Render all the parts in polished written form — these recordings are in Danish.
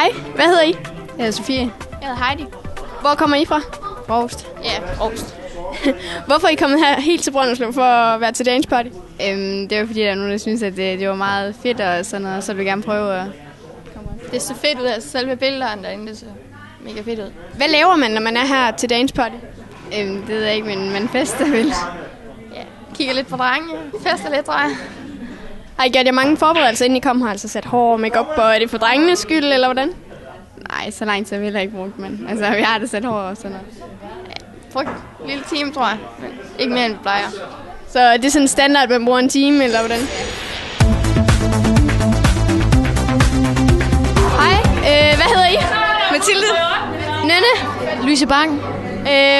Hej, hvad hedder I? Jeg hedder Sofie. Jeg hedder Heidi. Hvor kommer I fra? Aarhus. Ja, Aarhus. Hvorfor er I kommet her helt til Brønderslev for at være til Dance Party? Det var fordi, der er nogen, der synes, at det var meget fedt og sådan noget, så vil jeg gerne prøve at... Det ser fedt ud, altså selve billederne derinde, det ser mega fedt ud. Hvad laver man, når man er her til Dance Party? Det ved jeg ikke, men man fester vel. Ja, kigger lidt på drenge, fester lidt, tror jeg. Har I gjort jer mange forberedelser, inden I kom her? Altså sat hår og make-up, og er det for drengenes skyld, eller hvordan? Nej, så lang tid har vi heller ikke brugt, men altså, vi har det sat hår og sådan noget. Brugt en lille time, tror jeg, men ikke mere end vi plejer. Så det er sådan standard, man bruger en time, eller hvordan? Hej, hvad hedder I? Mathilde. Nynne? Louise Bang.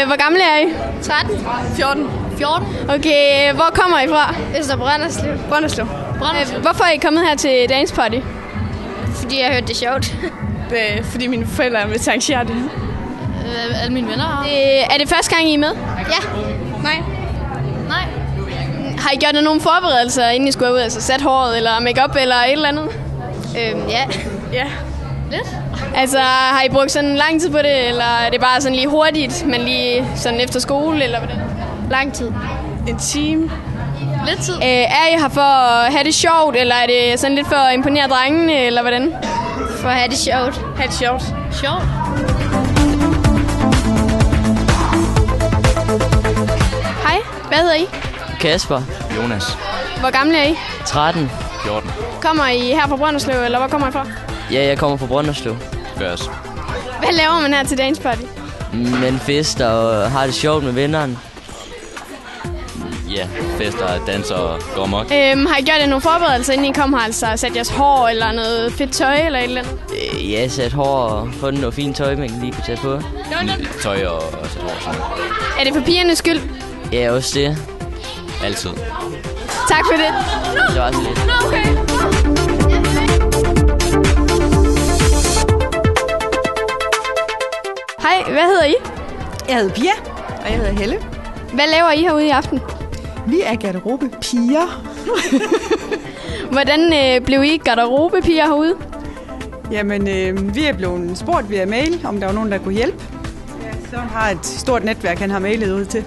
Hvor gamle er I? 13. 14. 14. Okay, hvor kommer I fra? Øster Brønderslev. Brønderslev. Hvorfor er I kommet her til Dance Party? Fordi jeg har hørt det sjovt. Fordi mine forældre er med til at arrangere det. Alle mine venner har. Er det første gang, I er med? Ja. Nej. Har I gjort nogle forberedelser, inden I skulle ud? Altså sat håret, eller make-up, eller et eller andet? Ja. Ja. Lidt. Altså, har I brugt sådan lang tid på det, eller er det bare sådan lige hurtigt, men lige sådan efter skole, eller hvordan? Lang tid. En time. Lidt tid. Er I her for at have det sjovt, eller er det sådan lidt for at imponere drengene, eller hvordan? For at have det sjovt. Ha' det sjovt. Sjovt. Hej, hvad hedder I? Kasper. Jonas. Hvor gamle er I? 13. 14. Kommer I her fra Brønderslev, eller hvor kommer I fra? Ja, jeg kommer fra Brønderslev. Gørs. Hvad laver man her til Dance Party? Men fester og har det sjovt med vennerne. Ja, fester, danser og går mok. Har I gjort jer nogle forberedelser, inden I kom her? Altså sat jeres hår, eller noget fedt tøj, eller et eller andet? Ja, sat hår og fundet noget fint tøj, man kan lige kunne tage på. Tøj og så hår sådan noget. Er det for pigernes skyld? Ja, også det. Altid. Tak for det. Det var så lidt. Okay. Hej, hvad hedder I? Jeg hedder Pia, og jeg hedder Helle. Hvad laver I herude i aften? Vi er garderobepiger. Hvordan blev I garderobepiger herude? Jamen, vi er blevet spurgt via mail, om der var nogen, der kunne hjælpe. Ja, Søren har et stort netværk, han har mailet ud til.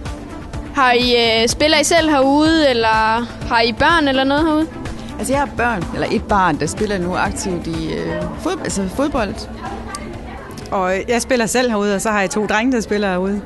Har I, spiller I selv herude, eller har I børn eller noget herude? Altså, jeg har børn, eller et barn, der spiller nu aktivt i fodbold. Og jeg spiller selv herude, og så har jeg 2 drenge, der spiller herude.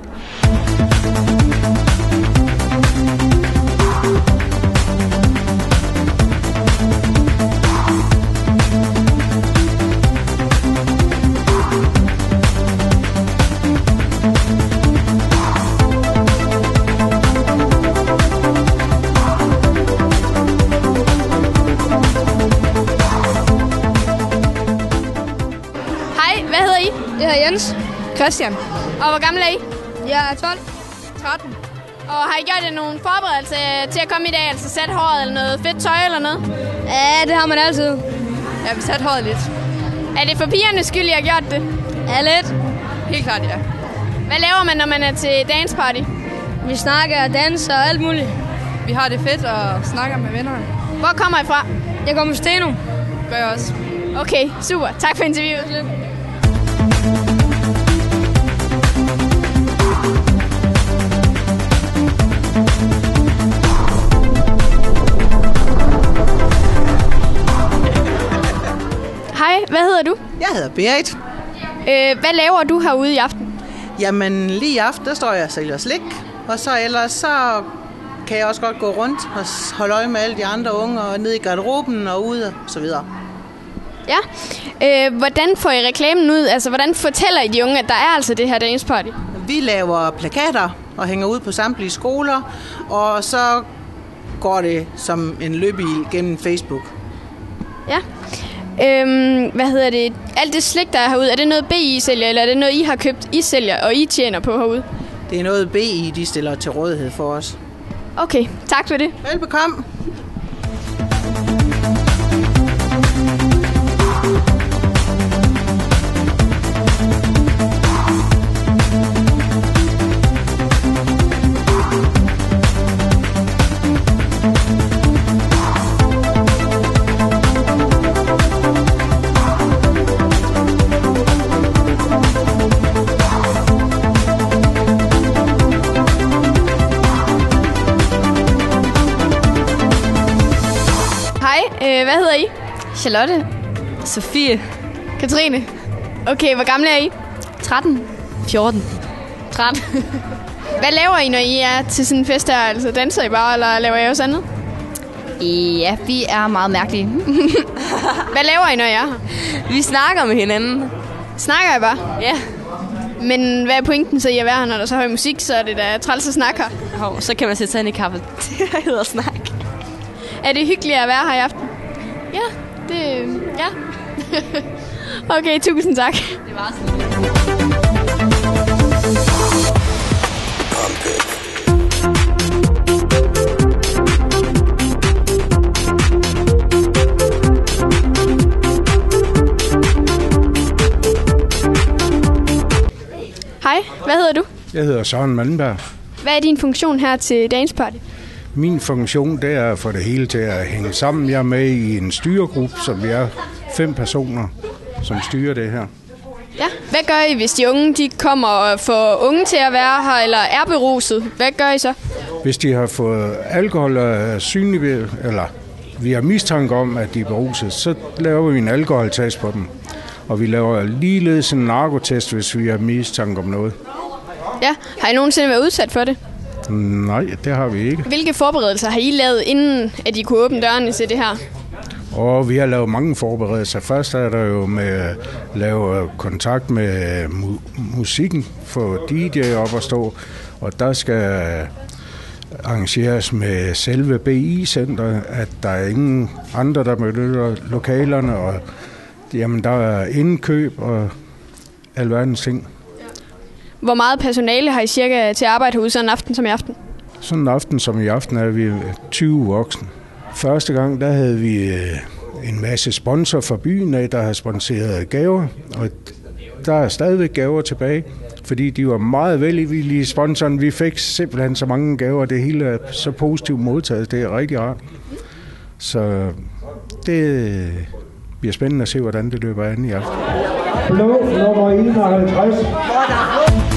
Jeg hedder Jens. Christian. Og hvor gammel er I? Jeg er 12. 13. Og har I gjort jer nogle forberedelser til at komme i dag? Altså sat håret eller noget fedt tøj eller noget? Ja, det har man altid. Ja, vi sat håret lidt. Er det for pigernes skyld, I har gjort det? Ja, lidt. Helt klart, ja. Hvad laver man, når man er til dance party? Vi snakker og danser og alt muligt. Vi har det fedt og snakker med vennerne. Hvor kommer I fra? Jeg kommer fra Steno. Gør jeg også. Okay, super. Tak for interviewet. Hej, hvad hedder du? Jeg hedder Berit. Hvad laver du herude i aften? Jamen, lige i aften, der står jeg og sælger slik. Og så ellers, så kan jeg også godt gå rundt og holde øje med alle de andre unge, og ned i garderoben og ud og så videre. Ja. Hvordan får I reklamen ud? Altså, hvordan fortæller I de unge, at der er altså det her dance party? Vi laver plakater og hænger ud på samtlige skoler, og så går det som en løbebil gennem Facebook. Ja. Hvad hedder det? Alt det slik, der er herude, er det noget BI sælger, eller er det noget, I har købt, I sælger, og I tjener på herude? Det er noget BI, de stiller til rådighed for os. Okay, tak for det. Velbekomme. Charlotte. Sofie. Katrine. Okay, hvor gamle er I? 13. 14. 13. Hvad laver I, når I er til sådan en fest her? Altså danser I bare, eller laver I også andet? Ja, vi er meget mærkelige. Hvad laver I, når I er her? Vi snakker med hinanden. Snakker I bare? Ja. Men hvad er pointen så i at være her, når der så høj musik, så er det da træls at snakke her? Så kan man sætte sig ind i kaffe. Det hedder snak. Er det hyggeligt at være her i aften? Ja, det... Ja. Okay, tusind tak. Det var sådan. Hej, hvad hedder du? Jeg hedder Søren Malmberg. Hvad er din funktion her til dagens party? Min funktion det er at få det hele til at hænge sammen. Jeg er med i en styregruppe, som vi er 5 personer, som styrer det her. Ja. Hvad gør I, hvis de unge de kommer og får unge til at være her, eller er beruset? Hvad gør I så? Hvis de har fået alkohol synlig, eller vi har mistanke om, at de er beruset, så laver vi en alkoholtest på dem. Og vi laver ligeledes en narkotest, hvis vi har mistanke om noget. Ja, har I nogensinde været udsat for det? Nej, det har vi ikke. Hvilke forberedelser har I lavet, inden at I kunne åbne dørene til det her? Og vi har lavet mange forberedelser. Først er der jo med at lave kontakt med musikken, få DJ op at stå, og der skal arrangeres med selve BI-centret, at der er ingen andre, der benytter lokalerne, og jamen, der er indkøb og alverdens ting. Hvor meget personale har I cirka til at arbejde herude sådan en aften som i aften? Sådan en aften som i aften er vi 20 voksne. Første gang der havde vi en masse sponsor fra byen af, der har sponsoreret gaver, og der er stadigvæk gaver tilbage, fordi de var meget velvillige sponsoren. Vi fik simpelthen så mange gaver, det hele er så positivt modtaget, det er rigtig rart. Så det bliver spændende at se, hvordan det løber an i aften. Blå nummer 51.